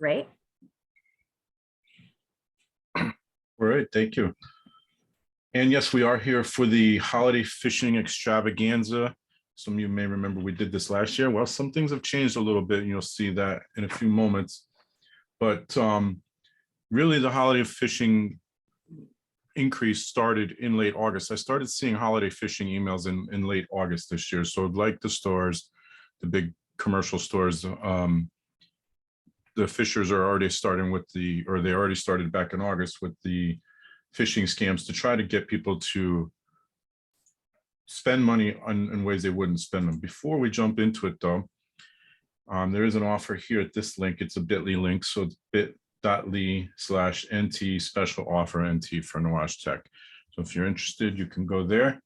right? All right, thank you. And yes, we are here for the holiday phishing extravaganza. Some of you may remember we did this last year. Well, some things have changed a little bit, and you'll see that in a few moments. But really, the holiday phishing increase started in late August. I started seeing holiday phishing emails in late August this year. So like the stores, the big commercial stores, the phishers are already starting with they already started back in August with the phishing scams to try to get people to spend money in ways they wouldn't spend them. Before we jump into it though, there is an offer here at this link. It's a bit.ly link. So it's bit.ly/NT special offer NT for Nawaj Tech. So if you're interested, you can go there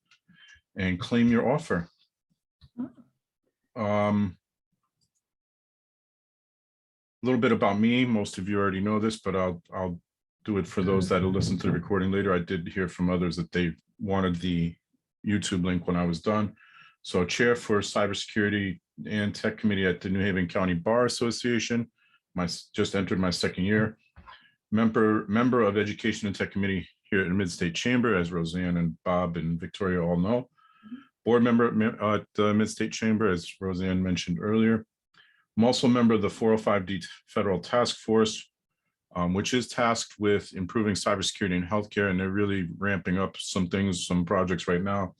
and claim your offer. A little bit about me. Most of you already know this, but I'll do it for those that will listen to the recording later. I did hear from others that they wanted the YouTube link when I was done. So chair for cybersecurity and tech committee at the New Haven County Bar Association. Just entered my second year. Member of education and tech committee here at the Midstate Chamber, as Roseanne and Bob and Victoria all know. Board member at the Midstate Chamber, as Roseanne mentioned earlier. I'm also a member of the 405D Federal Task Force, which is tasked with improving cybersecurity in healthcare, and they're really ramping up some things, some projects right now.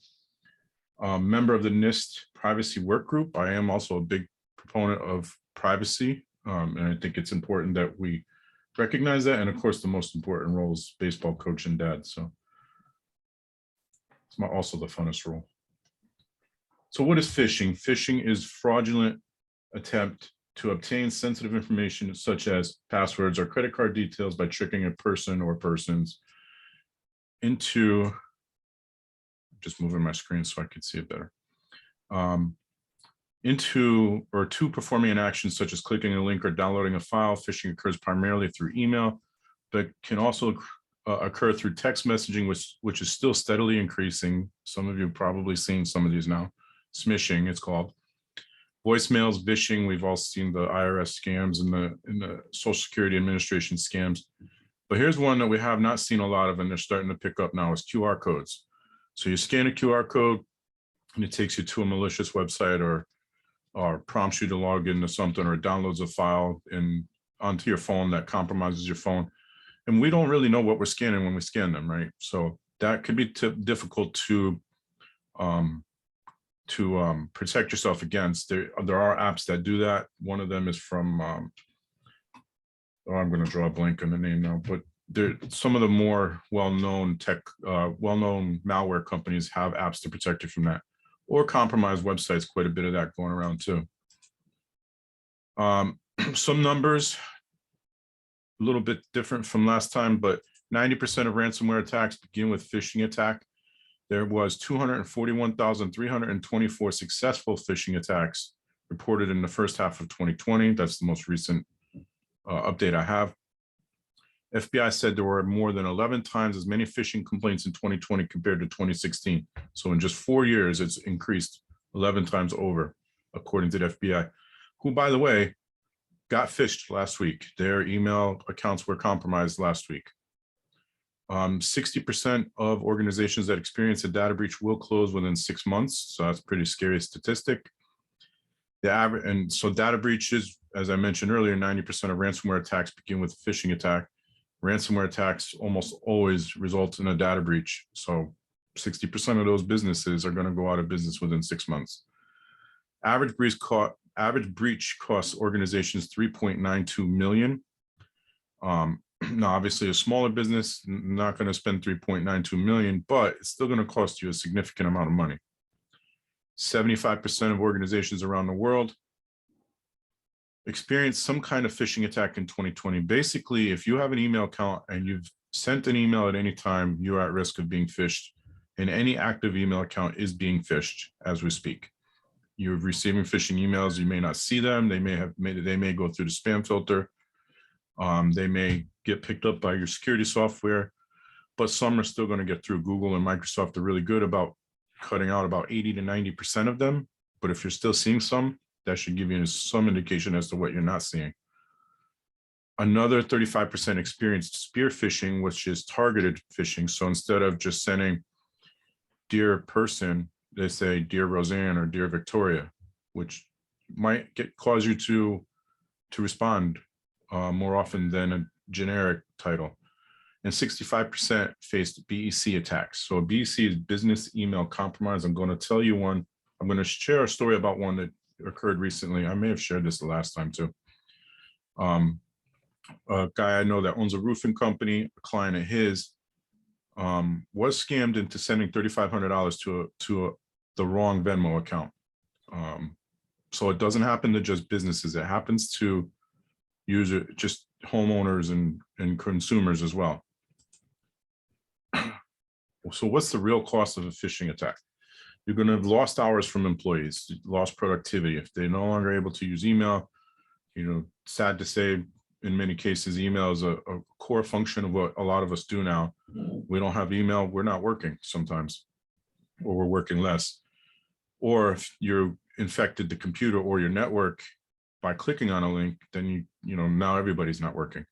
Member of the NIST Privacy Work Group. I am also a big proponent of privacy, and I think it's important that we recognize that. And of course, the most important role is baseball coach and dad. So it's also the funnest role. So what is phishing? Phishing is fraudulent attempt to obtain sensitive information such as passwords or credit card details by tricking a person or persons into, just moving my screen so I could see it better, into or to performing an action such as clicking a link or downloading a file. Phishing occurs primarily through email, but can also occur through text messaging, which is still steadily increasing. Some of you have probably seen some of these now. Smishing, it's called. Voicemails, phishing. We've all seen the IRS scams and the Social Security Administration scams. But here's one that we have not seen a lot of, and they're starting to pick up now, is QR codes. So you scan a QR code, and it takes you to a malicious website or prompts you to log into something, or downloads a file onto your phone that compromises your phone. And we don't really know what we're scanning when we scan them, right? So that could be difficult to protect yourself against. There are apps that do that. One of them is from, I'm going to draw a blank on the name now, but some of the more well-known malware companies have apps to protect you from that, or compromised websites. Quite a bit of that going around too. Some numbers, a little bit different from last time, but 90% of ransomware attacks begin with phishing attack. There was 241,324 successful phishing attacks reported in the first half of 2020. That's the most recent update I have. FBI said there were more than 11 times as many phishing complaints in 2020 compared to 2016. So in just 4 years, it's increased 11 times over, according to the FBI, who, by the way, got phished last week. Their email accounts were compromised last week. 60% of organizations that experience a data breach will close within 6 months. So that's a pretty scary statistic. The average, and so data breaches, as I mentioned earlier, 90% of ransomware attacks begin with a phishing attack. Ransomware attacks almost always result in a data breach. So 60% of those businesses are going to go out of business within 6 months. Average breach costs organizations $3.92 million. Now, obviously, a smaller business not going to spend $3.92 million, but it's still going to cost you a significant amount of money. 75% of organizations around the world experienced some kind of phishing attack in 2020. Basically, if you have an email account and you've sent an email at any time, you're at risk of being phished, and any active email account is being phished as we speak. You're receiving phishing emails. You may not see them. They may go through the spam filter. They may get picked up by your security software, but some are still going to get through. Google and Microsoft are really good about cutting out about 80 to 90% of them. But if you're still seeing some, that should give you some indication as to what you're not seeing. Another 35% experienced spear phishing, which is targeted phishing. So instead of just sending dear person, they say dear Roseanne or dear Victoria, which might cause you to respond more often than a generic title. And 65% faced BEC attacks. So BEC is business email compromise. I'm going to tell you one. I'm going to share a story about one that occurred recently. I may have shared this the last time too. A guy I know that owns a roofing company, a client of his, was scammed into sending $3,500 to the wrong Venmo account. So it doesn't happen to just businesses. It happens to just homeowners and consumers as well. So what's the real cost of a phishing attack? You're going to have lost hours from employees, lost productivity. If they're no longer able to use email, sad to say, in many cases, email is a core function of what a lot of us do now. We don't have email, we're not working sometimes, or we're working less. Or if you're infected the computer or your network by clicking on a link, then now everybody's not working.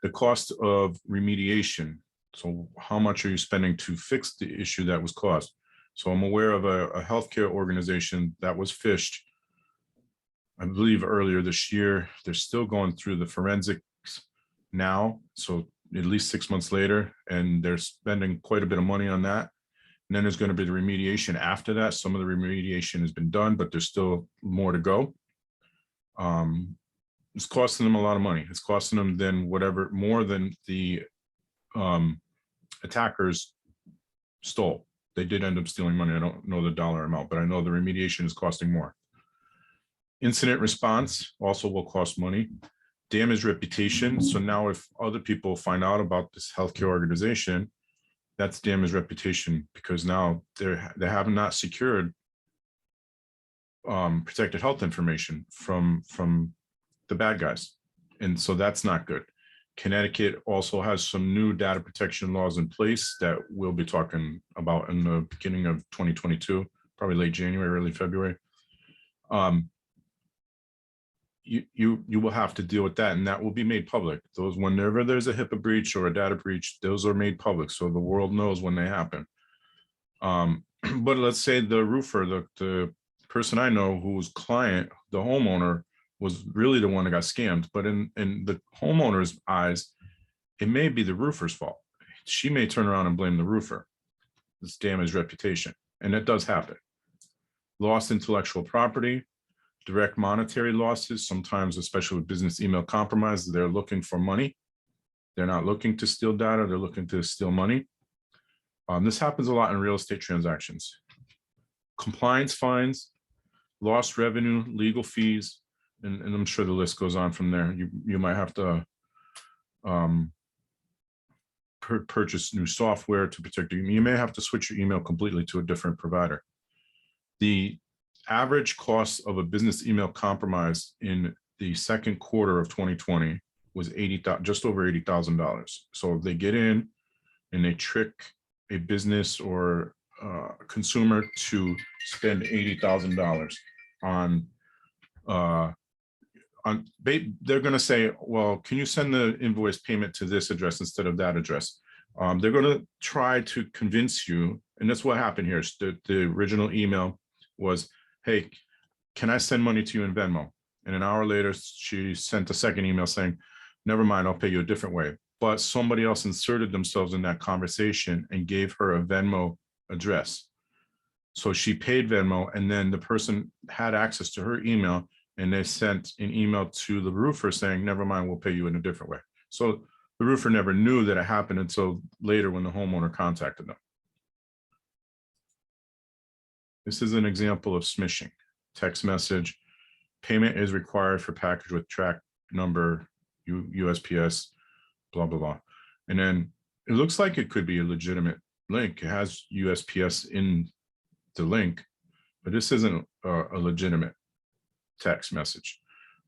The cost of remediation. So how much are you spending to fix the issue that was caused? So I'm aware of a healthcare organization that was phished, I believe earlier this year. They're still going through the forensics now, so at least 6 months later, and they're spending quite a bit of money on that. And then there's going to be the remediation after that. Some of the remediation has been done, but there's still more to go. It's costing them a lot of money. It's costing them more than the attackers stole. They did end up stealing money. I don't know the dollar amount, but I know the remediation is costing more. Incident response also will cost money. Damaged reputation. So now if other people find out about this healthcare organization, that's damaged reputation, because now they have not secured protected health information from the bad guys. And so that's not good. Connecticut also has some new data protection laws in place that we'll be talking about in the beginning of 2022, probably late January, early February. You will have to deal with that, and that will be made public. Those, whenever there's a HIPAA breach or a data breach, those are made public, so the world knows when they happen. But let's say the roofer, the person I know whose client, the homeowner, was really the one that got scammed. But in the homeowner's eyes, it may be the roofer's fault. She may turn around and blame the roofer. It's damaged reputation, and that does happen. Lost intellectual property. Direct monetary losses, sometimes, especially with business email compromise, they're looking for money. They're not looking to steal data, they're looking to steal money. This happens a lot in real estate transactions. Compliance fines, lost revenue, legal fees, and I'm sure the list goes on from there. You might have to purchase new software to protect you. You may have to switch your email completely to a different provider. The average cost of a business email compromise in the second quarter of 2020 was just over $80,000. So if they get in and they trick a business or consumer to spend $80,000 they're going to say, well, can you send the invoice payment to this address instead of that address? They're going to try to convince you, and that's what happened here. The original email was, hey, can I send money to you in Venmo? And an hour later, she sent a second email saying, never mind, I'll pay you a different way. But somebody else inserted themselves in that conversation and gave her a Venmo address. So she paid Venmo, and then the person had access to her email, and they sent an email to the roofer saying, never mind, we'll pay you in a different way. So the roofer never knew that it happened until later when the homeowner contacted them. This is an example of smishing. Text message, payment is required for package with track number, USPS, blah, blah, blah. And then it looks like it could be a legitimate link. It has USPS in the link, but this isn't a legitimate text message.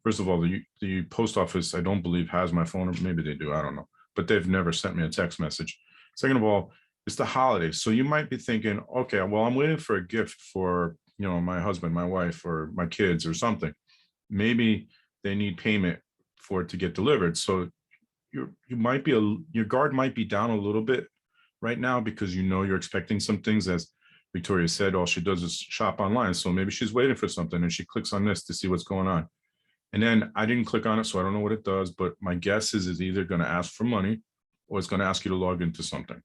First of all, the post office, I don't believe, has my phone, or maybe they do, I don't know, but they've never sent me a text message. Second of all, it's the holidays. So you might be thinking, okay, well, I'm waiting for a gift for, my husband, my wife, or my kids or something. Maybe they need payment for it to get delivered. So you might be your guard might be down a little bit right now because you know you're expecting some things. As Victoria said, all she does is shop online. So maybe she's waiting for something and she clicks on this to see what's going on. And then I didn't click on it, so I don't know what it does, but my guess is it's either going to ask for money or it's going to ask you to log into something.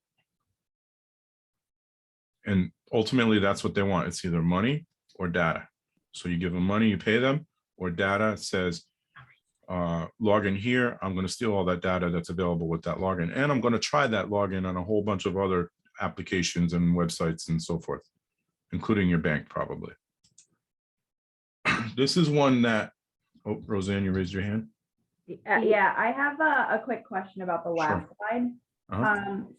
And ultimately, that's what they want. It's either money or data. So you give them money, you pay them, or data says, log in here. I'm going to steal all that data that's available with that login. And I'm going to try that login on a whole bunch of other applications and websites and so forth, including your bank, probably. This is one that, oh, Roseanne, you raised your hand. Yeah, I have a quick question about the last slide.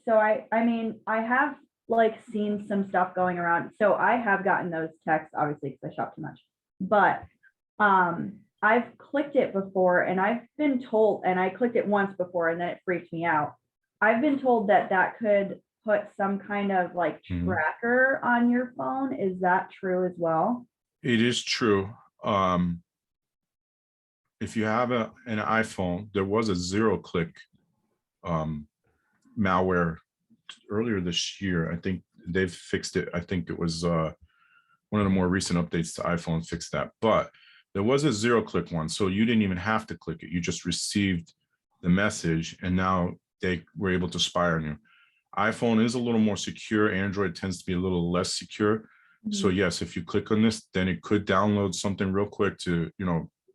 So I mean, I have like seen some stuff going around. So I have gotten those texts, obviously, because I shop too much. But I've clicked it before, and I've been told, and I clicked it once before, and then it freaked me out. I've been told that that could put some kind of like tracker on your phone. Is that true as well? It is true. If you have an iPhone, there was a 0-click malware earlier this year. I think they've fixed it. I think it was one of the more recent updates to iPhone fixed that. But there was a 0-click one, so you didn't even have to click it. You just received the message, and now they were able to spy on you. iPhone is a little more secure. Android tends to be a little less secure. So yes, if you click on this, then it could download something real quick to,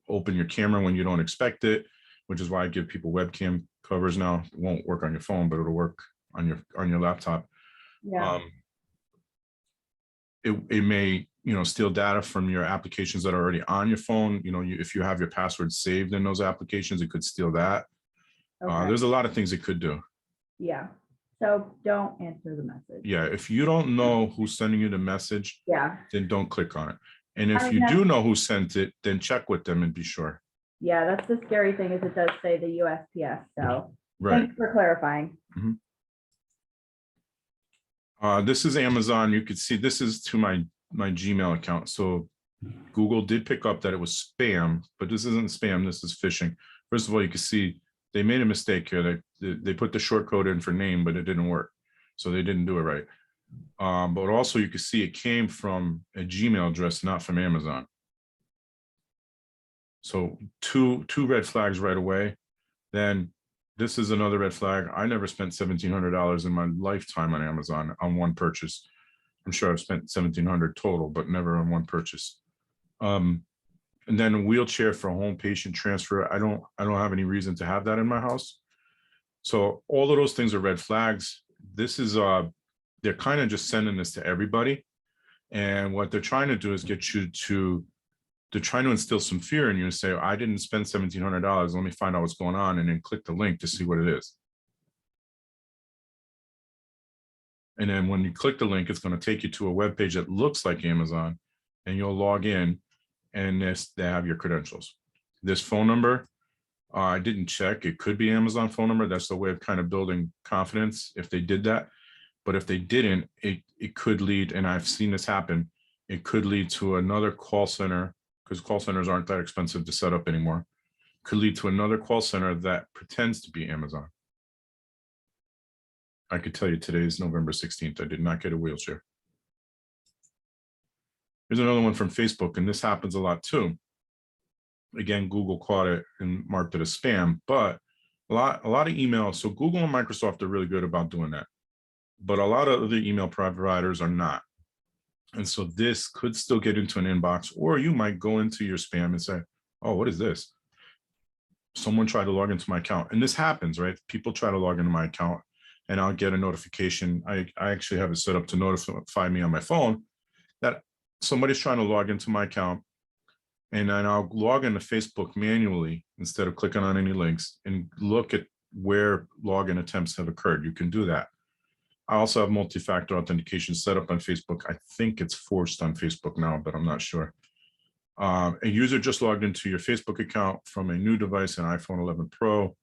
open your camera when you don't expect it, which is why I give people webcam covers now. It won't work on your phone, but it'll work on your laptop. Yeah. It may, steal data from your applications that are already on your phone. If you have your password saved in those applications, it could steal that. Okay. There's a lot of things it could do. Yeah. So don't answer the message. Yeah. If you don't know who's sending you the message, then don't click on it. And if you do know who sent it, then check with them and be sure. Yeah, that's the scary thing, is it does say the USPS. So thanks for clarifying. This is Amazon. You could see this is to my Gmail account. So Google did pick up that it was spam, but this isn't spam. This is phishing. First of all, you can see they made a mistake here. They put the short code in for name, but it didn't work. So they didn't do it right. But also you can see it came from a Gmail address, not from Amazon. So two red flags right away. Then this is another red flag. I never spent $1,700 in my lifetime on Amazon on one purchase. I'm sure I've spent $1,700 total, but never on one purchase. And then a wheelchair for home patient transfer. I don't have any reason to have that in my house. So all of those things are red flags. This is they're kind of just sending this to everybody. And what they're trying to do is get you to, they're trying to instill some fear in you and say, I didn't spend $1,700. Let me find out what's going on, and then click the link to see what it is. And then when you click the link, it's going to take you to a web page that looks like Amazon, and you'll log in, and they have your credentials. This phone number, I didn't check. It could be Amazon phone number. That's the way of kind of building confidence if they did that. But if they didn't, it could lead, and I've seen this happen, it could lead to another call center, because call centers aren't that expensive to set up anymore. Could lead to another call center that pretends to be Amazon. I could tell you today is November 16th. I did not get a wheelchair. Here's another one from Facebook, and this happens a lot too. Again, Google caught it and marked it as spam, but a lot of emails. So Google and Microsoft are really good about doing that, but a lot of other email providers are not. And so this could still get into an inbox, or you might go into your spam and say, oh, what is this? Someone tried to log into my account. And this happens, right? People try to log into my account, and I'll get a notification. I actually have it set up to notify me on my phone that somebody's trying to log into my account. And then I'll log into Facebook manually instead of clicking on any links and look at where login attempts have occurred. You can do that. I also have multi-factor authentication set up on Facebook. I think it's forced on Facebook now, but I'm not sure. A user just logged into your Facebook account from a new device, an iPhone 11 Pro.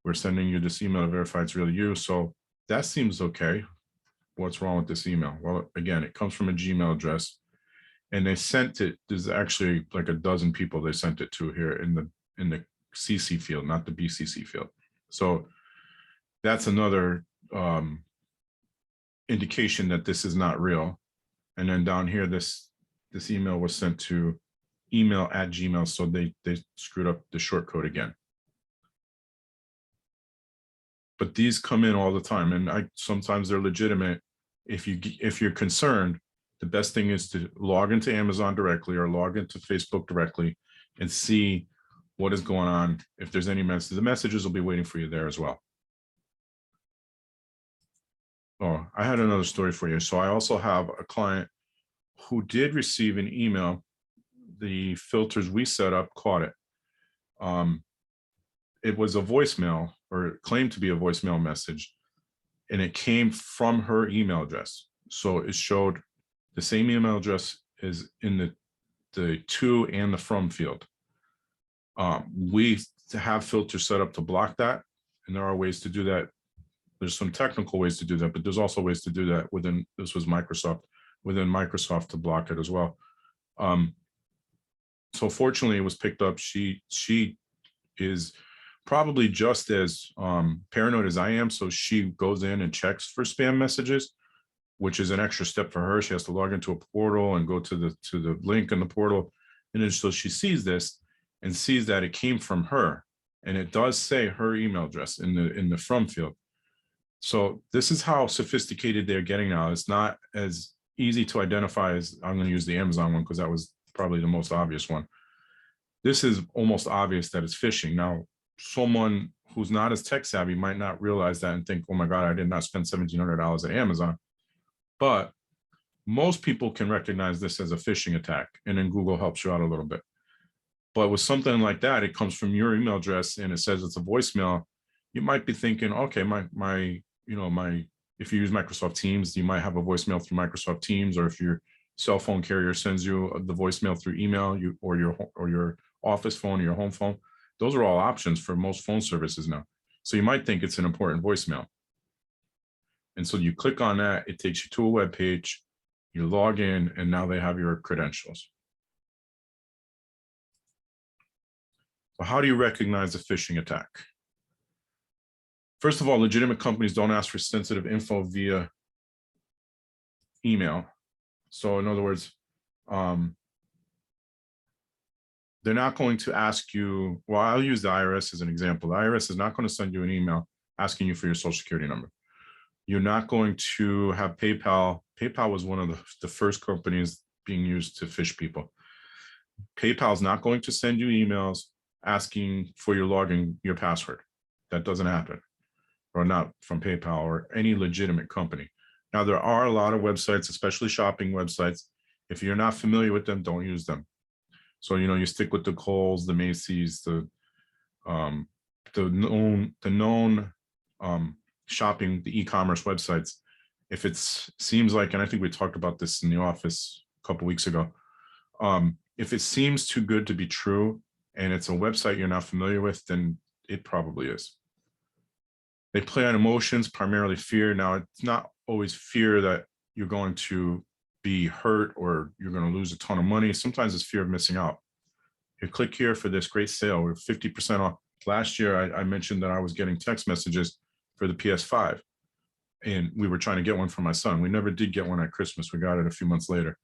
We're sending you this email to verify it's really you. So that seems okay. What's wrong with this email? Well, again, it comes from a Gmail address, and they sent it. There's actually like a dozen people they sent it to here in the CC field, not the BCC field. So that's another indication that this is not real. And then down here, this email was sent to email@gmail, so they screwed up the short code again. But these come in all the time, and sometimes they're legitimate. If you're concerned, the best thing is to log into Amazon directly or log into Facebook directly and see what is going on. If there's any messages, the messages will be waiting for you there as well. Oh, I had another story for you. So I also have a client who did receive an email. The filters we set up caught it. It was a voicemail, or it claimed to be a voicemail message, and it came from her email address. So it showed the same email address is in the to and the from field. We have filters set up to block that, and there are ways to do that. There's some technical ways to do that, but there's also ways to do that within, this was Microsoft, within Microsoft to block it as well. So fortunately, it was picked up. She is probably just as paranoid as I am. So she goes in and checks for spam messages, which is an extra step for her. She has to log into a portal and go to the link in the portal. And then so she sees this and sees that it came from her. And it does say her email address in the from field. So this is how sophisticated they're getting now. It's not as easy to identify as, I'm going to use the Amazon one because that was probably the most obvious one. This is almost obvious that it's phishing. Now, someone who's not as tech savvy might not realize that and think, oh my God, I did not spend $1,700 at Amazon. But most people can recognize this as a phishing attack, and then Google helps you out a little bit. But with something like that, it comes from your email address and it says it's a voicemail. You might be thinking, okay, if you use Microsoft Teams, you might have a voicemail through Microsoft Teams, or if your cell phone carrier sends you the voicemail through email, or your office phone or your home phone. Those are all options for most phone services now. So you might think it's an important voicemail. And so you click on that, it takes you to a web page, you log in, and now they have your credentials. So how do you recognize a phishing attack? First of all, legitimate companies don't ask for sensitive info via email. So in other words, they're not going to ask you, well, I'll use the IRS as an example. The IRS is not going to send you an email asking you for your social security number. You're not going to have PayPal. PayPal was one of the first companies being used to phish people. PayPal is not going to send you emails asking for your login, your password. That doesn't happen, or not from PayPal or any legitimate company. Now, there are a lot of websites, especially shopping websites. If you're not familiar with them, don't use them. So, you stick with the Kohl's, the Macy's, the known shopping, the e-commerce websites. If it seems like, and I think we talked about this in the office a couple weeks ago, if it seems too good to be true and it's a website you're not familiar with, then it probably is. They play on emotions, primarily fear. Now, it's not always fear that you're going to be hurt or you're going to lose a ton of money. Sometimes it's fear of missing out. You click here for this great sale. We're 50% off. Last year, I mentioned that I was getting text messages for the PS5, and we were trying to get one for my son. We never did get one at Christmas. We got it a few months later.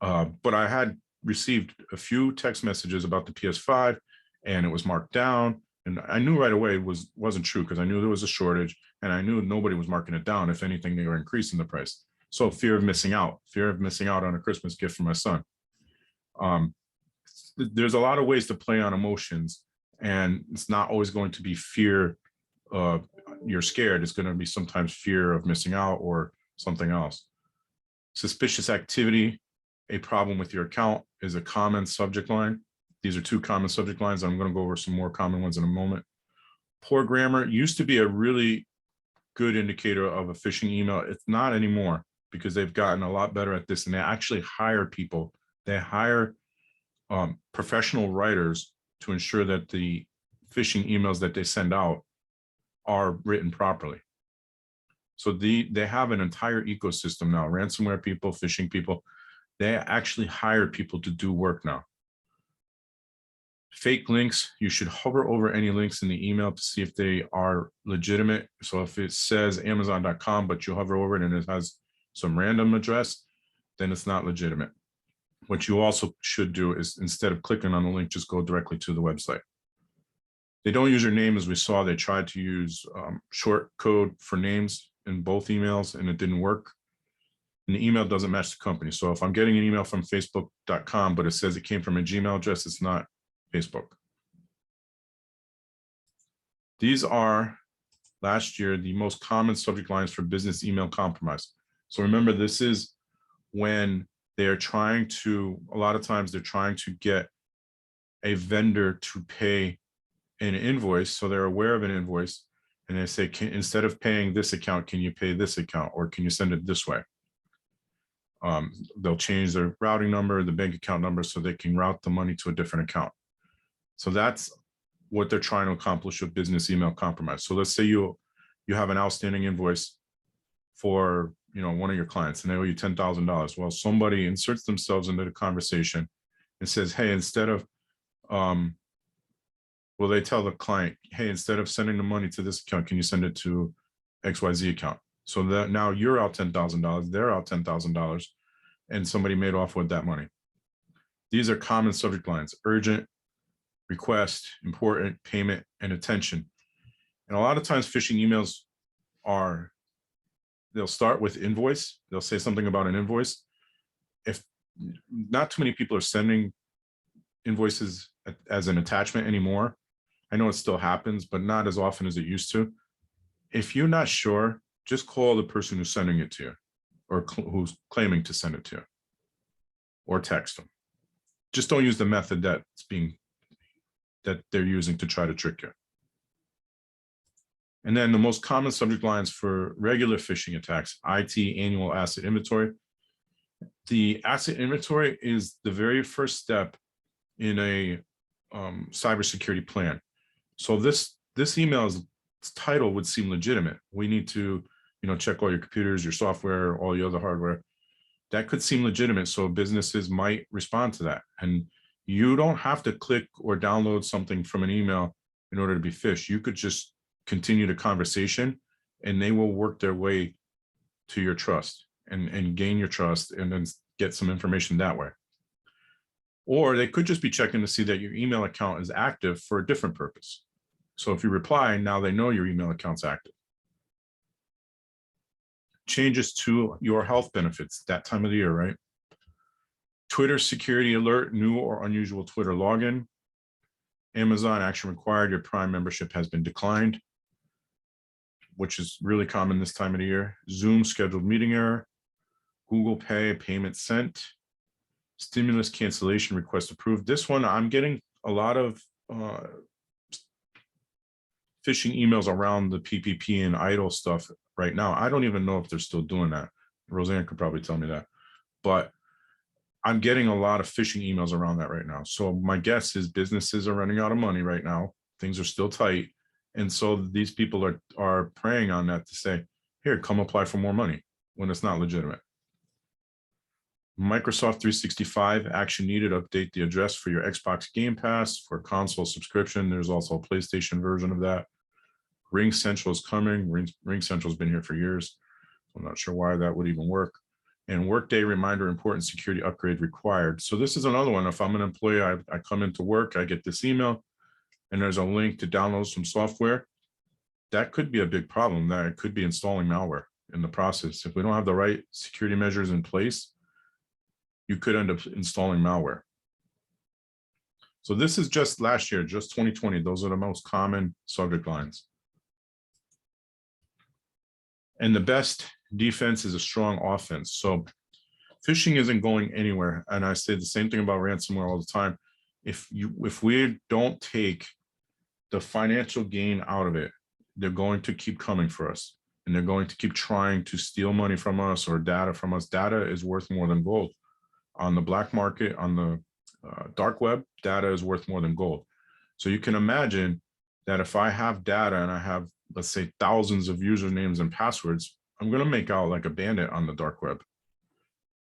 But I had received a few text messages about the PS5, and it was marked down. And I knew right away it wasn't true, because I knew there was a shortage, and I knew nobody was marking it down. If anything, they were increasing the price. So fear of missing out on a Christmas gift for my son. There's a lot of ways to play on emotions, and it's not always going to be fear you're scared. It's going to be sometimes fear of missing out or something else. Suspicious activity, a problem with your account, is a common subject line. These are two common subject lines. I'm going to go over some more common ones in a moment. Poor grammar used to be a really good indicator of a phishing email. It's not anymore, because they've gotten a lot better at this, and they actually hire people. They hire professional writers to ensure that the phishing emails that they send out are written properly. So they have an entire ecosystem now. Ransomware people, phishing people, they actually hire people to do work now. Fake links, you should hover over any links in the email to see if they are legitimate. So if it says Amazon.com, but you hover over it and it has some random address, then it's not legitimate. What you also should do is, instead of clicking on the link, just go directly to the website. They don't use your name, as we saw. They tried to use short code for names in both emails, and it didn't work. And the email doesn't match the company. So if I'm getting an email from facebook.com, but it says it came from a Gmail address, it's not Facebook. These are, last year, the most common subject lines for business email compromise. So remember, this is when they're trying to, a lot of times they're trying to get a vendor to pay an invoice. So they're aware of an invoice and they say, instead of paying this account, can you pay this account, or can you send it this way? They'll change their routing number, the bank account number, so they can route the money to a different account. So that's what they're trying to accomplish with business email compromise. So let's say you have an outstanding invoice for one of your clients and they owe you $10,000. Well, somebody inserts themselves into the conversation and says, hey, instead of well, they tell the client, hey, instead of sending the money to this account, can you send it to XYZ account? So that now you're out $10,000, they're out $10,000, and somebody made off with that money. These are common subject lines: urgent, request, important, payment, and attention. And a lot of times phishing emails they'll start with invoice. They'll say something about an invoice. If not too many people are sending invoices as an attachment anymore, I know it still happens, but not as often as it used to. If you're not sure, just call the person who's sending it to you, or who's claiming to send it to you, or text them. Just don't use the method that they're using to try to trick you. And then the most common subject lines for regular phishing attacks: IT annual asset inventory. The asset inventory is the very first step in a cybersecurity plan. So this email's title would seem legitimate. We need to, check all your computers, your software, all your other hardware. That could seem legitimate. So businesses might respond to that. And you don't have to click or download something from an email in order to be phished. You could just continue the conversation and they will work their way to your trust and gain your trust, and then get some information that way. Or they could just be checking to see that your email account is active for a different purpose. So if you reply, now they know your email account's active. Changes to your health benefits, that time of the year, right? Twitter security alert, new or unusual Twitter login. Amazon action required, your Prime membership has been declined, which is really common this time of the year. Zoom scheduled meeting error. Google Pay payment sent. Stimulus cancellation request approved. This one, I'm getting a lot of phishing emails around the PPP and IDLE stuff right now. I don't even know if they're still doing that. Roseanne could probably tell me that. But I'm getting a lot of phishing emails around that right now. So my guess is businesses are running out of money right now. Things are still tight. And so these people are preying on that to say, here, come apply for more money, when it's not legitimate. Microsoft 365 action needed, update the address for your Xbox Game Pass for console subscription. There's also a PlayStation version of that. Ring Central is coming. Ring Central has been here for years. I'm not sure why that would even work. And Workday reminder, important security upgrade required. So this is another one. If I'm an employee, I come into work, I get this email, and there's a link to download some software. That could be a big problem. That it could be installing malware in the process. If we don't have the right security measures in place, you could end up installing malware. So this is just last year, just 2020. Those are the most common subject lines. And the best defense is a strong offense. So phishing isn't going anywhere. And I say the same thing about ransomware all the time. If we don't take the financial gain out of it, they're going to keep coming for us. And they're going to keep trying to steal money from us or data from us. Data is worth more than gold. On the black market, on the dark web, data is worth more than gold. So you can imagine that if I have data and I have, let's say, thousands of usernames and passwords, I'm going to make out like a bandit on the dark web.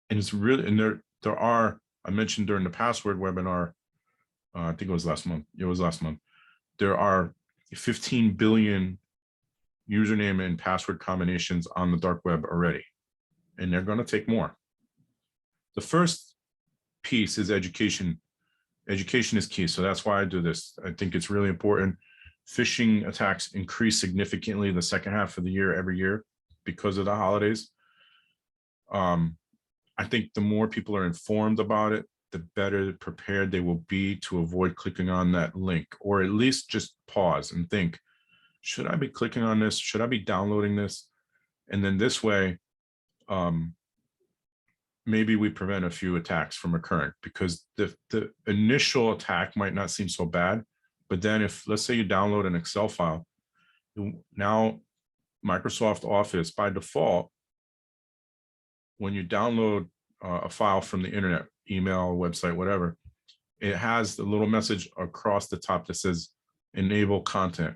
And it's really, and there are, I mentioned during the password webinar, I think it was last month. It was last month. There are 15 billion username and password combinations on the dark web already, and they're going to take more. The first piece is education. Education is key. So that's why I do this. I think it's really important. Phishing attacks increase significantly the second half of the year every year because of the holidays. I think the more people are informed about it, the better prepared they will be to avoid clicking on that link, or at least just pause and think, should I be clicking on this? Should I be downloading this? And then this way, maybe we prevent a few attacks from occurring, because the initial attack might not seem so bad, but then if, let's say you download an Excel file, now Microsoft Office by default, when you download a file from the internet, email, website, whatever, it has the little message across the top that says enable content.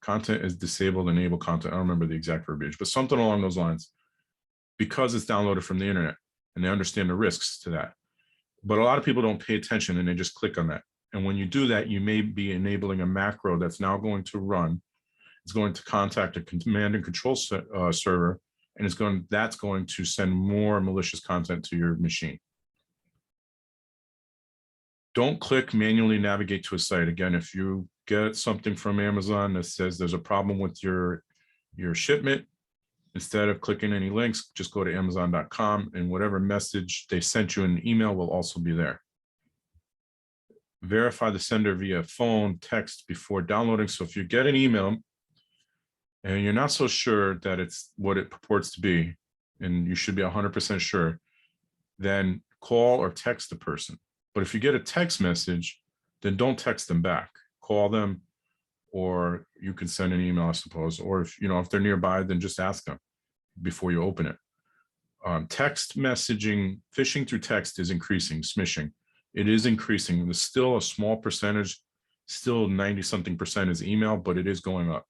Content is disabled, enable content. I don't remember the exact verbiage, but something along those lines, because it's downloaded from the internet and they understand the risks to that. But a lot of people don't pay attention and they just click on that. And when you do that, you may be enabling a macro that's now going to run. It's going to contact a command and control server, and that's going to send more malicious content to your machine. Don't click manually navigate to a site. Again, if you get something from Amazon that says there's a problem with your shipment, instead of clicking any links, just go to Amazon.com, and whatever message they sent you in an email will also be there. Verify the sender via phone, text before downloading. So if you get an email and you're not so sure that it's what it purports to be, and you should be 100% sure, then call or text the person. But if you get a text message, then don't text them back. Call them, or you can send an email, I suppose. Or if they're nearby, then just ask them before you open it. Text messaging, phishing through text is increasing, smishing. It is increasing. There's still a small percentage, still 90-something% is email, but it is going up.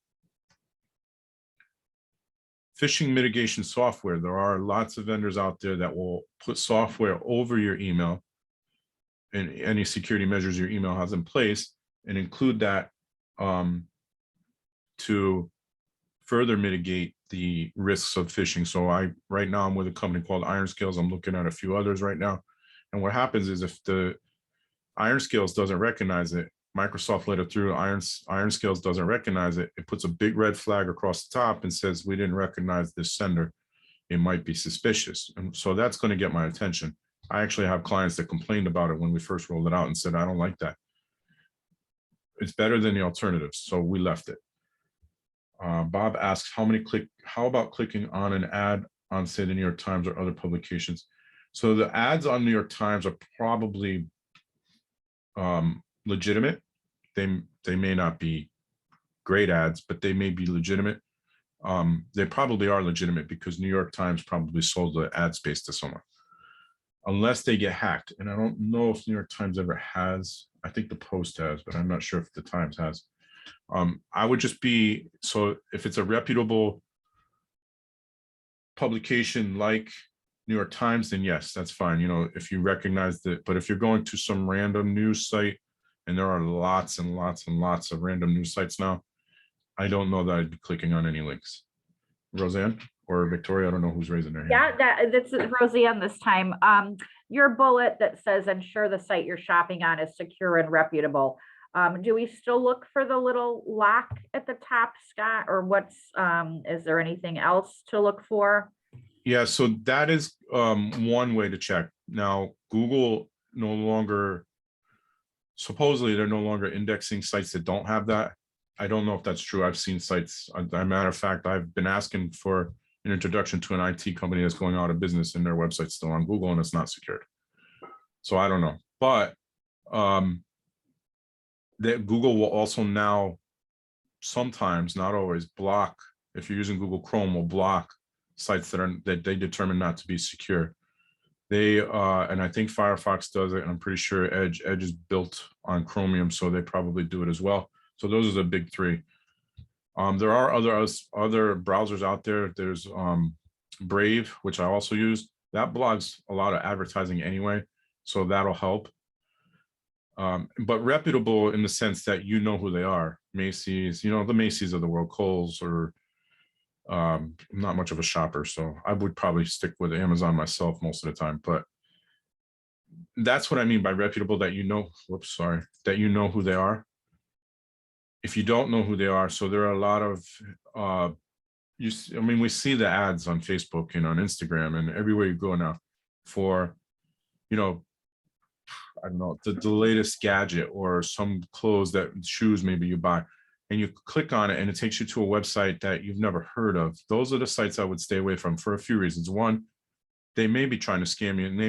Phishing mitigation software. There are lots of vendors out there that will put software over your email and any security measures your email has in place, and include that to further mitigate the risks of phishing. So right now I'm with a company called Iron Scales. I'm looking at a few others right now. And what happens is, if the Iron Scales doesn't recognize it, Microsoft let it through, Iron Scales doesn't recognize it, it puts a big red flag across the top and says, we didn't recognize this sender. It might be suspicious. And so that's going to get my attention. I actually have clients that complained about it when we first rolled it out and said, I don't like that. It's better than the alternatives. So we left it. Bob asks, how about clicking on an ad on, say, the New York Times or other publications? So the ads on New York Times are probably legitimate. They may not be great ads, but they may be legitimate. They probably are legitimate because New York Times probably sold the ad space to someone, unless they get hacked. And I don't know if New York Times ever has. I think the Post has, but I'm not sure if the Times has. I would just be, so if it's a reputable publication like New York Times, then yes, that's fine. If you recognize that. But if you're going to some random news site, and there are lots and lots and lots of random news sites now, I don't know that I'd be clicking on any links. Roseanne or Victoria, I don't know who's raising their hand. Yeah, that's Roseanne this time. Your bullet that says ensure the site you're shopping on is secure and reputable. Do we still look for the little lock at the top, Scott, or is there anything else to look for? Yeah, so that is one way to check. Now, Google supposedly they're no longer indexing sites that don't have that. I don't know if that's true. I've seen sites, as a matter of fact, I've been asking for an introduction to an IT company that's going out of business and their website's still on Google and it's not secured. So I don't know, but that Google will also now sometimes, not always, block, if you're using Google Chrome, will block sites that they determine not to be secure. And I think Firefox does it, and I'm pretty sure Edge is built on Chromium, so they probably do it as well. So those are the big three. There are other browsers out there. There's Brave, which I also use. That blocks a lot of advertising anyway, so that'll help. But reputable in the sense that you know who they are. Macy's, you know, the Macy's of the world, Kohl's, or I'm not much of a shopper, so I would probably stick with Amazon myself most of the time. But that's what I mean by reputable, that you know, whoops, sorry, that you know who they are. If you don't know who they are, so there are a lot of I mean, we see the ads on Facebook and on Instagram and everywhere you go now for, you know, I don't know, the latest gadget or some clothes, that shoes maybe you buy, and you click on it and it takes you to a website that you've never heard of. Those are the sites I would stay away from for a few reasons. One, they may be trying to scam you, and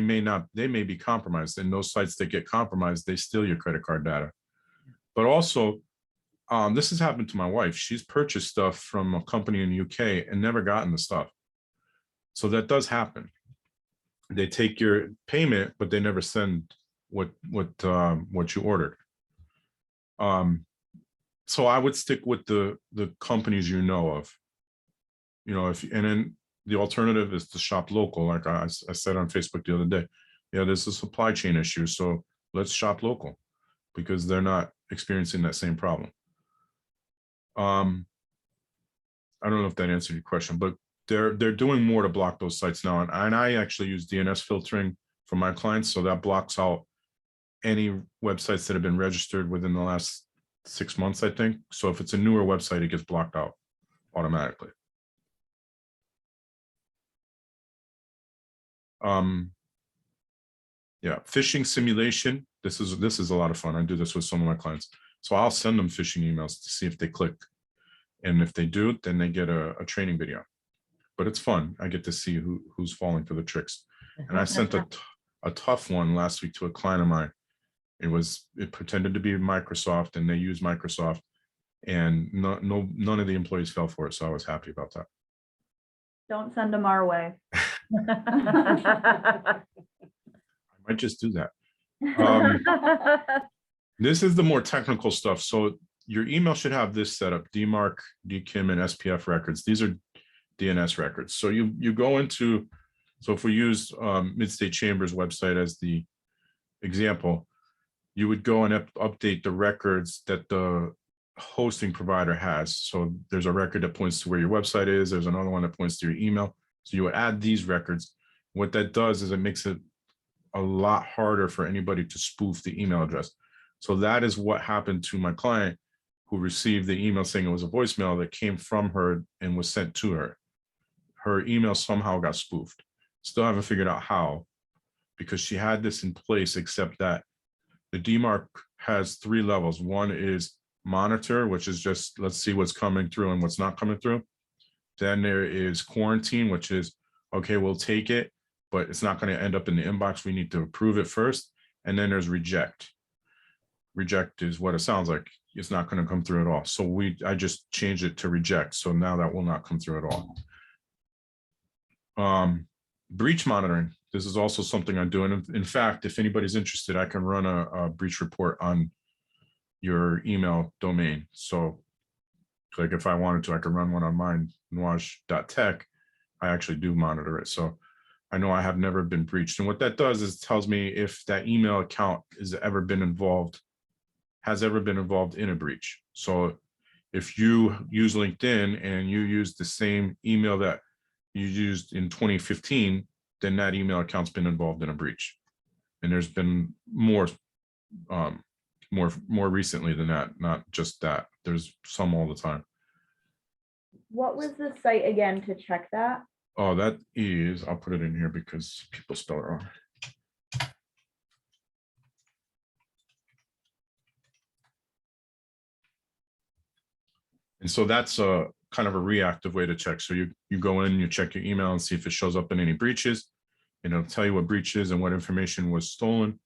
they may be compromised. And those sites that get compromised, they steal your credit card data. But also, this has happened to my wife. She's purchased stuff from a company in the UK and never gotten the stuff. So that does happen. They take your payment, but they never send what you ordered. So I would stick with the companies you know of. You know, and then the alternative is to shop local. Like I said on Facebook the other day, yeah, there's a supply chain issue, so let's shop local because they're not experiencing that same problem. I don't know if that answered your question, but they're doing more to block those sites now. And I actually use DNS filtering for my clients, so that blocks out any websites that have been registered within the last 6 months, I think. So if it's a newer website, it gets blocked out automatically. Yeah, phishing simulation. This is a lot of fun. I do this with some of my clients. So I'll send them phishing emails to see if they click. And if they do, then they get a training video. But it's fun. I get to see who's falling for the tricks. And I sent a tough one last week to a client of mine. It pretended to be Microsoft, and they use Microsoft, and none of the employees fell for it. So I was happy about that. Don't send them our way. I might just do that. This is the more technical stuff. So your email should have this setup: DMARC, DKIM, and SPF records. These are DNS records. So you go into, so if we use Midstate Chamber's website as the example, you would go and update the records that the hosting provider has. So there's a record that points to where your website is. There's another one that points to your email. So you would add these records. What that does is it makes it a lot harder for anybody to spoof the email address. So that is what happened to my client, who received the email saying it was a voicemail that came from her and was sent to her. Her email somehow got spoofed. Still haven't figured out how, because she had this in place, except that the DMARC has 3 levels. One is monitor, which is just, let's see what's coming through and what's not coming through. Then there is quarantine, which is, okay, we'll take it, but it's not going to end up in the inbox. We need to approve it first. And then there's reject. Reject is what it sounds like. It's not going to come through at all. So I just changed it to reject. So now that will not come through at all. Breach monitoring. This is also something I'm doing. In fact, if anybody's interested, I can run a breach report on your email domain. So like if I wanted to, I could run one on mine, nuage.tech. I actually do monitor it. So I know I have never been breached. And what that does is tells me if that email account has ever been involved in a breach. So if you use LinkedIn and you use the same email that you used in 2015, then that email account's been involved in a breach. And there's been more recently than that, not just that. There's some all the time. What was the site again to check that? Oh, that is, I'll put it in here because people spell it wrong. And so that's a kind of a reactive way to check. So you go in, you check your email and see if it shows up in any breaches, and it'll tell you what breaches and what information was stolen.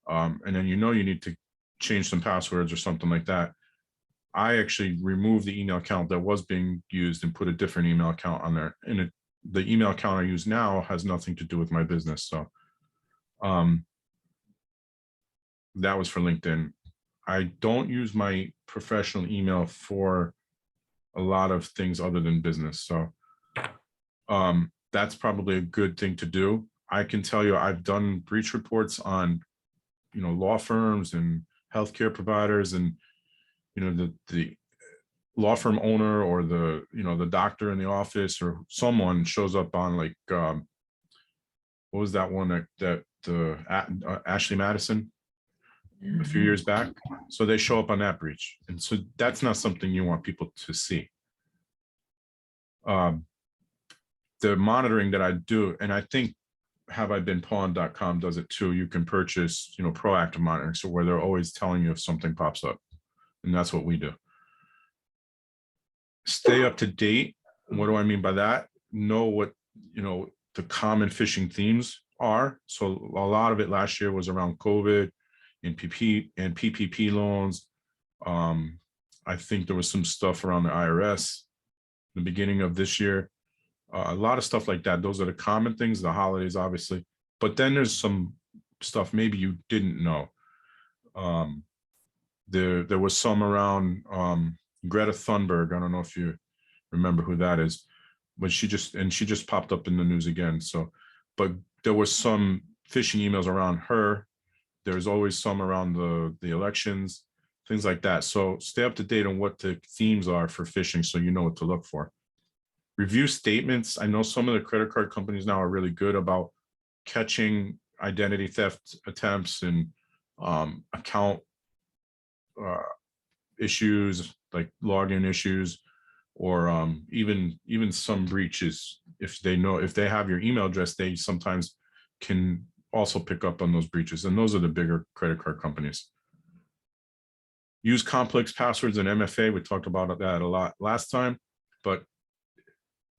And then you need to change some passwords or something like that. I actually removed the email account that was being used and put a different email account on there. And the email account I use now has nothing to do with my business. So that was for LinkedIn. I don't use my professional email for a lot of things other than business. So that's probably a good thing to do. I can tell you I've done breach reports on law firms and healthcare providers, and the law firm owner or the doctor in the office or someone shows up on like what was that one that Ashley Madison a few years back. So they show up on that breach, and so that's not something you want people to see. The monitoring that I do, and I think haveibeenpawned.com does it too. You can purchase, proactive monitoring, so where they're always telling you if something pops up, and that's what we do. Stay up to date. What do I mean by that? Know what the common phishing themes are. So a lot of it last year was around COVID and PPP loans. I think there was some stuff around the IRS the beginning of this year. A lot of stuff like that. Those are the common things, the holidays, obviously. But then there's some stuff maybe you didn't know. There was some around Greta Thunberg. I don't know if you remember who that is, but she just popped up in the news again. So, but there was some phishing emails around her. There's always some around the elections, things like that. So stay up to date on what the themes are for phishing, so you know what to look for. Review statements. I know some of the credit card companies now are really good about catching identity theft attempts and account issues, like login issues, or even some breaches. If they have your email address, they sometimes can also pick up on those breaches, and those are the bigger credit card companies. Use complex passwords and MFA. We talked about that a lot last time, but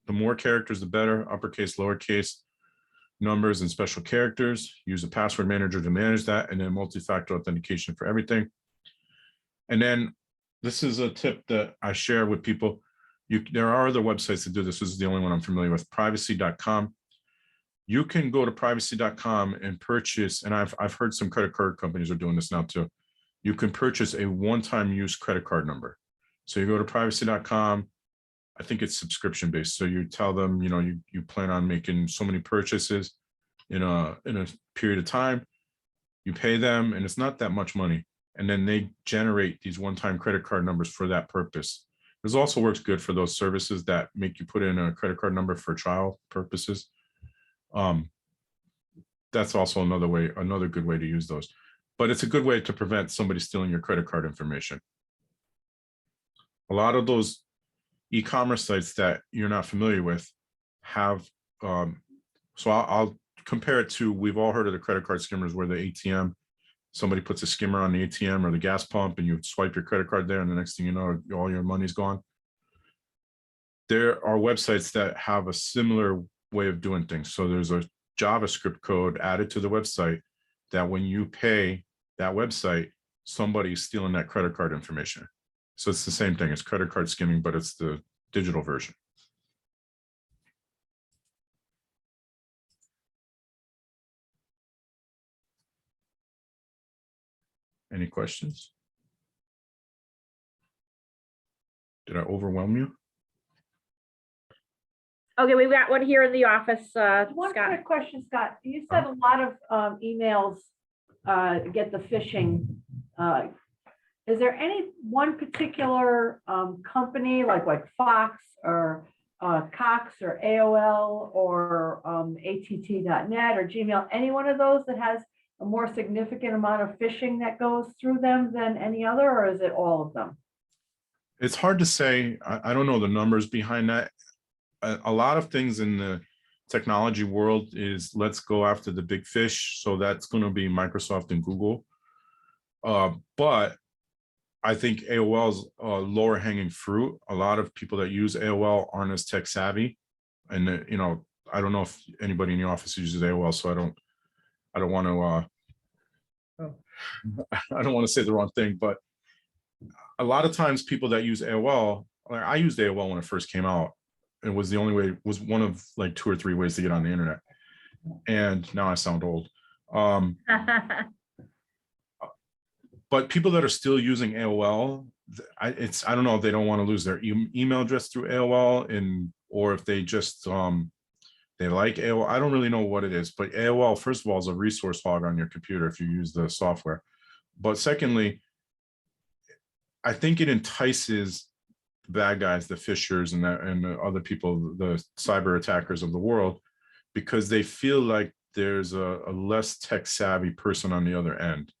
the more characters, the better. Uppercase, lowercase, numbers, and special characters. Use a password manager to manage that, and then multi-factor authentication for everything. And then this is a tip that I share with people. There are other websites that do this. This is the only one I'm familiar with, privacy.com. You can go to privacy.com and purchase, and I've heard some credit card companies are doing this now too. You can purchase a one-time use credit card number. So you go to privacy.com. I think it's subscription based. So you tell them, you plan on making so many purchases in a period of time. You pay them, and it's not that much money. And then they generate these one-time credit card numbers for that purpose. This also works good for those services that make you put in a credit card number for trial purposes. That's also another good way to use those. But it's a good way to prevent somebody stealing your credit card information. A lot of those e-commerce sites that you're not familiar with have, so I'll compare it to, we've all heard of the credit card skimmers, where the ATM, somebody puts a skimmer on the ATM or the gas pump, and you swipe your credit card there, and the next thing you know, all your money's gone. There are websites that have a similar way of doing things. So there's a JavaScript code added to the website that when you pay that website, somebody's stealing that credit card information. So it's the same thing. It's credit card skimming, but it's the digital version. Any questions? Did I overwhelm you? Okay, we've got one here in the office. One Scott. quick question, Scott. You said a lot of emails get the phishing. Is there any one particular company like Fox or Cox or AOL or att.net or Gmail, any one of those that has a more significant amount of phishing that goes through them than any other, or is it all of them? It's hard to say. I don't know the numbers behind that. A lot of things in the technology world is let's go after the big fish. So that's going to be Microsoft and Google. But I think AOL's lower hanging fruit. A lot of people that use AOL aren't as tech savvy. And, I don't know if anybody in the office uses AOL, so I don't want to, I don't want to say the wrong thing, but a lot of times people that use AOL, like I used AOL when it first came out. It was the only way, was one of like 2 or 3 ways to get on the internet. And now I sound old. But people that are still using AOL, I don't know if they don't want to lose their email address through AOL, or if they just They like AOL. I don't really know what it is, but AOL, first of all, is a resource hog on your computer if you use the software. But secondly, I think it entices the bad guys, the phishers, and the other people, the cyber attackers of the world, because they feel like there's a less tech savvy person on the other end.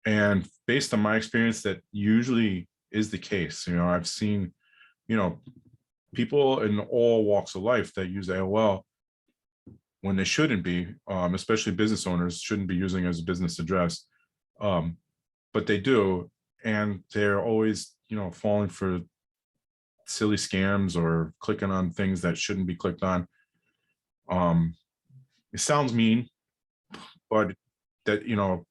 And based on my experience, that usually is the case. You know, I've seen, you know, people in all walks of life that use AOL when they shouldn't be, especially business owners shouldn't be using it as a business address. But they do, and they're always, you know, falling for silly scams or clicking on things that shouldn't be clicked on. It sounds mean, but that, you know,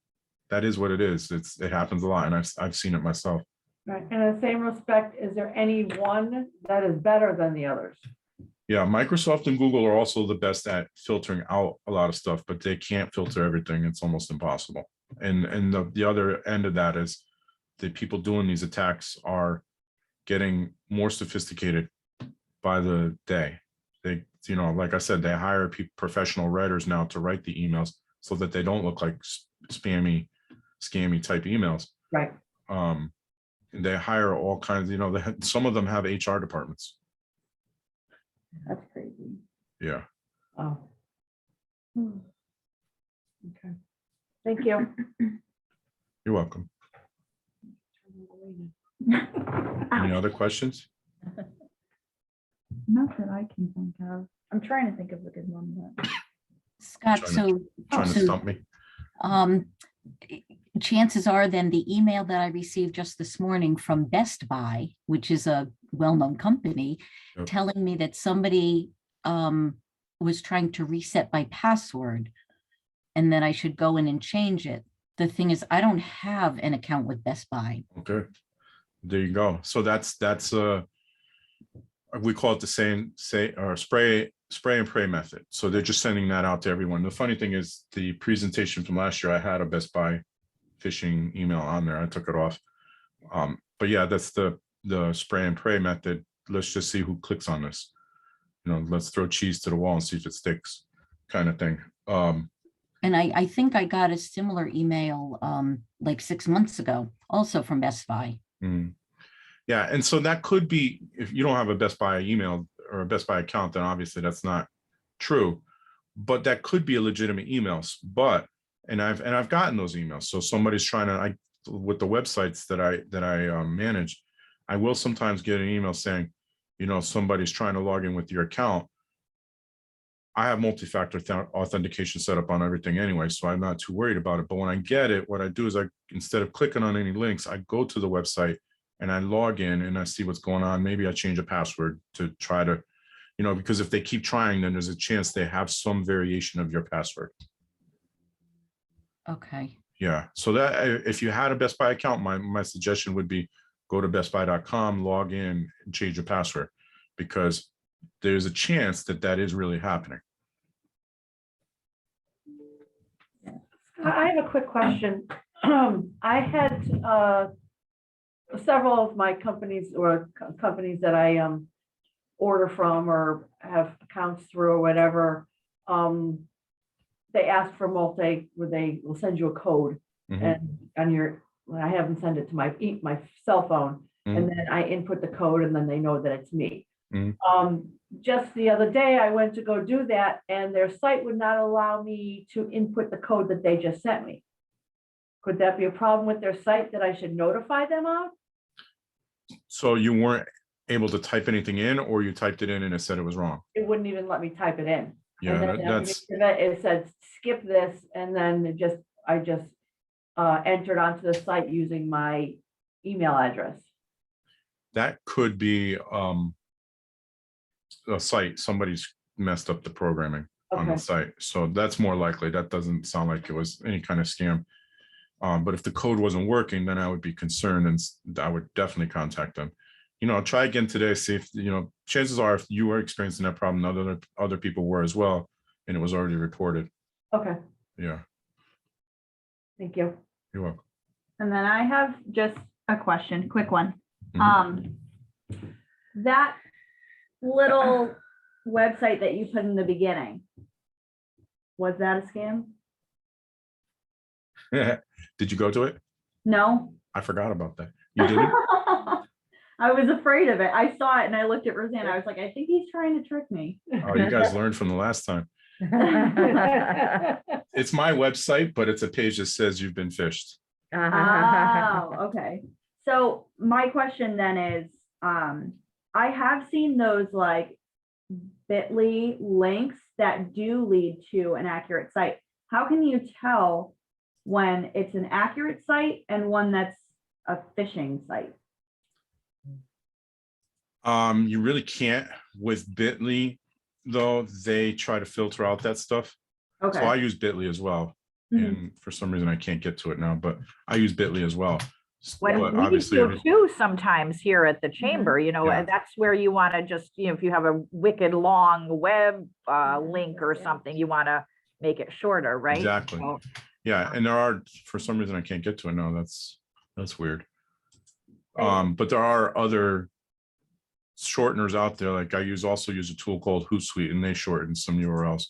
that is what it is. It happens a lot, and I've seen it myself. Right. And in the same respect, is there any one that is better than the others? Yeah, Microsoft and Google are also the best at filtering out a lot of stuff, but they can't filter everything. It's almost impossible. And the other end of that is the people doing these attacks are getting more sophisticated by the day. They, you know, like I said, they hire professional writers now to write the emails so that they don't look like spammy, scammy type emails. Right. And they hire all kinds, you know, some of them have HR departments. That's crazy. Yeah. Oh. Okay. Thank you. You're welcome. Any other questions? Not that I can think of. I'm trying to think of a good one, but Scott, Trying to stump me. um, chances are then the email that I received just this morning from Best Buy, which is a well-known company, Yep. telling me that somebody was trying to reset my password and that I should go in and change it. The thing is, I don't have an account with Best Buy. Okay. There you go. So that's we call it the spray and pray method. So they're just sending that out to everyone. The funny thing is, the presentation from last year, I had a Best Buy phishing email on there. I took it off. But yeah, that's the spray and pray method. Let's just see who clicks on this. You know, let's throw cheese to the wall and see if it sticks, kind of thing. And I think I got a similar email like 6 months ago, also from Best Buy. Yeah, and so that could be, if you don't have a Best Buy email or a Best Buy account, then obviously that's not true. But that could be a legitimate email. But I've gotten those emails. So somebody's trying to, with the websites that I manage, I will sometimes get an email saying, you know, somebody's trying to log in with your account. I have multi-factor authentication set up on everything anyway, so I'm not too worried about it. But when I get it, what I do is instead of clicking on any links, I go to the website and I log in and I see what's going on. Maybe I change a password to try to, you know, because if they keep trying, then there's a chance they have some variation of your password. Okay. Yeah. So that if you had a Best Buy account, my suggestion would be go to bestbuy.com, log in, and change your password, because there's a chance that is really happening. I have a quick question. I had several of my companies or companies that I order from or have accounts through or whatever. They ask for where they will send you a code, and on your, I have them send it to my cell phone, and then I input the code, and then they know that it's me. Just the other day, I went to go do that, and their site would not allow me to input the code that they just sent me. Could that be a problem with their site that I should notify them of? So you weren't able to type anything in, or you typed it in and it said it was wrong? It wouldn't even let me type it in. Yeah, And then it said skip this, and then I just entered onto the site using my email address. That could be a site, somebody's messed up the programming on the site. So that's more likely. That doesn't sound like it was any kind of scam. But if the code wasn't working, then I would be concerned, and I would definitely contact them. You know, try again today, see if, you know, chances are if you were experiencing that problem, other people were as well, and it was already reported. Okay, Yeah, thank you. you're welcome. And then I have just a question, quick one. That little website that you put in the beginning, was that a scam? Did you go to it? No. I forgot about that. You didn't? I was afraid of it. I saw it and I looked at Roseanne. I was like, I think he's trying to trick me. Oh, you guys learned from the last time. It's my website, but it's a page that says you've been phished. Oh, okay. So my question then is, I have seen those like bit.ly links that do lead to an accurate site. How can you tell when it's an accurate site and one that's a phishing site? You really can't with bit.ly, though. They try to filter out that stuff. Okay. So I use bit.ly as well. Mhm. And for some reason I can't get to it now, but I use bit.ly as well. When But we obviously, do too sometimes here at the chamber, Yeah. and that's where you want to just, if you have a wicked long web link or something, you want to make it shorter, right? Exactly. So, Yeah, and there are, for some reason I can't get to it now. That's weird. But there are other shorteners out there. Like I also use a tool called Hootsuite, and they shorten some URLs.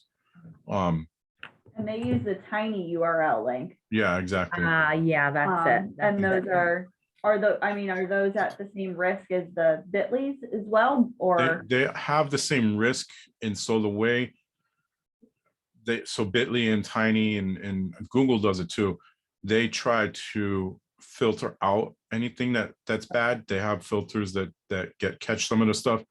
And they use the tiny URL link. Yeah, exactly. yeah, that's it. And those are those at the same risk as the bit.lys as well, or? They have the same risk, and so the way so bit.ly and tiny and Google does it too. They try to filter out anything that's bad. They have filters that catch some of the stuff.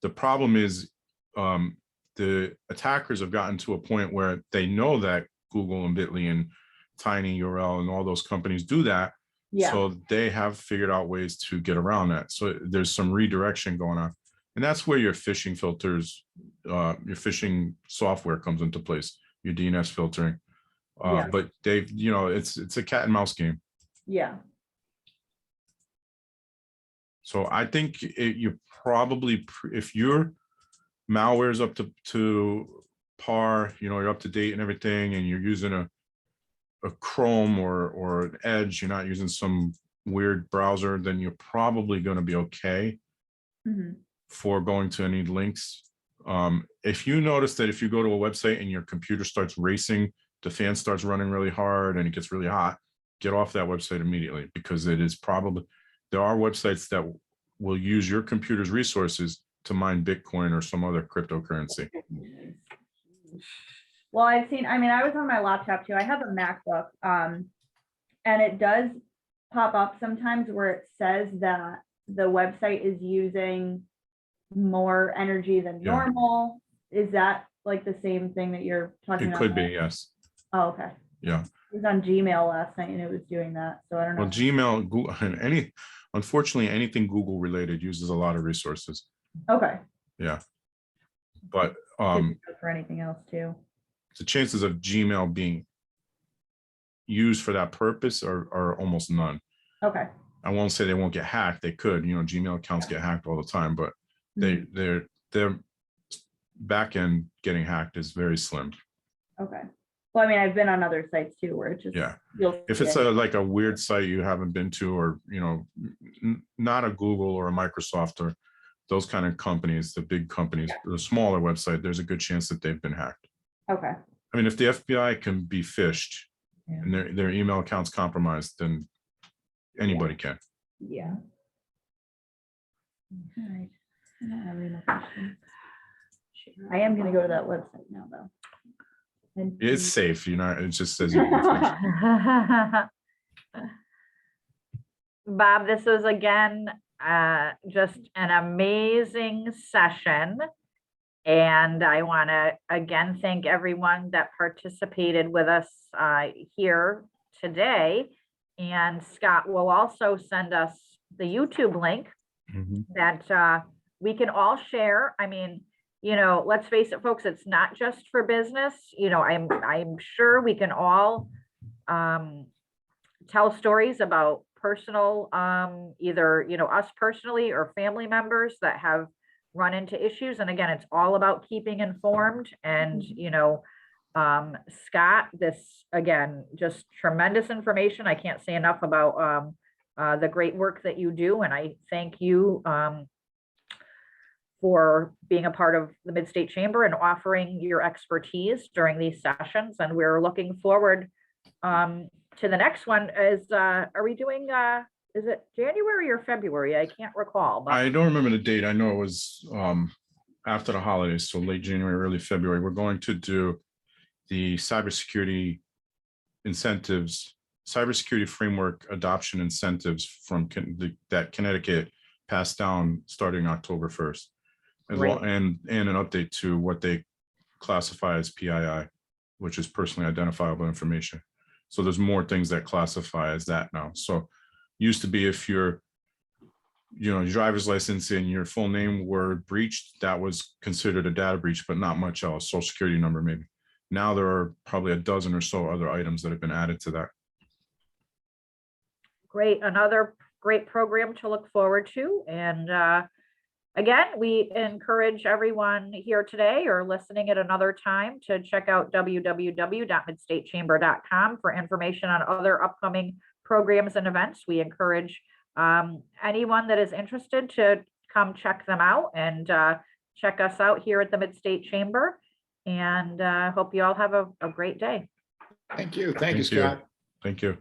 The problem is the attackers have gotten to a point where they know that Google and bit.ly and tiny URL and all those companies do that. Yeah. So they have figured out ways to get around that. So there's some redirection going on. And that's where your phishing filters, your phishing software comes into place, your DNS filtering. Yeah. But they've, it's a cat and mouse game. Yeah. So I think you probably, if your malware is up to par, you're up to date and everything, and you're using a Chrome or an Edge, you're not using some weird browser, then you're probably going to be okay for going to any links. If you notice that if you go to a website and your computer starts racing, the fan starts running really hard and it gets really hot, get off that website immediately, because there are websites that will use your computer's resources to mine Bitcoin or some other cryptocurrency. Well, I was on my laptop too. I have a MacBook, and it does pop up sometimes where it says that the website is using more energy than Yeah. normal. Is that like the same thing that you're talking It about? could be, yes. Oh, okay. Yeah. It was on Gmail last night and it was doing that. So I don't know. Well, Gmail, Google, and unfortunately, anything Google related uses a lot of resources. Okay. Yeah. But Could go for anything else too. the chances of Gmail being used for that purpose are almost none. Okay. I won't say they won't get hacked. They could, Gmail accounts get hacked all the time, but their back end getting hacked is very slim. Okay. Well, I've been on other sites too where it just, Yeah. you'll If see it's it. like a weird site you haven't been to, or, not a Google or a Microsoft or those kind of companies, the big companies, the smaller website, there's a good chance that they've been hacked. Okay. If the FBI can be phished Yeah. and their email accounts compromised, then anybody can. Yeah. All right. I don't have any more questions. I am gonna go to that website now though. And It's see- safe, it just says you've been phished. Bob, this was again, just an amazing session. And I want to again thank everyone that participated with us here today. And Scott will also send us the YouTube link Mhm. that we can all share. Let's face it, folks, it's not just for business. I'm sure we can all tell stories about personal, either, us personally or family members that have run into issues. And again, it's all about keeping informed. And, Scott, this, again, just tremendous information. I can't say enough about the great work that you do. And I thank you for being a part of the Midstate Chamber and offering your expertise during these sessions. And we're looking forward to the next one. Are we doing, is it January or February? I can't recall. But I don't remember the date. I know it was after the holidays, so late January, early February. We're going to do the cybersecurity incentives, cybersecurity framework adoption incentives from that Connecticut passed down starting October 1st. As well, and an update to what they classify as PII, which is personally identifiable information. So there's more things that classify as that now. So used to be if your driver's license and your full name were breached, that was considered a data breach, but not much else. Social security number maybe. Now there are probably a dozen or so other items that have been added to that. Great, another great program to look forward to. And again, we encourage everyone here today or listening at another time to check out www.midstatechamber.com for information on other upcoming programs and events. We encourage anyone that is interested to come check them out and check us out here at the Midstate Chamber. And hope you all have a great day. Thank you. Thank you, Scott. Thank you.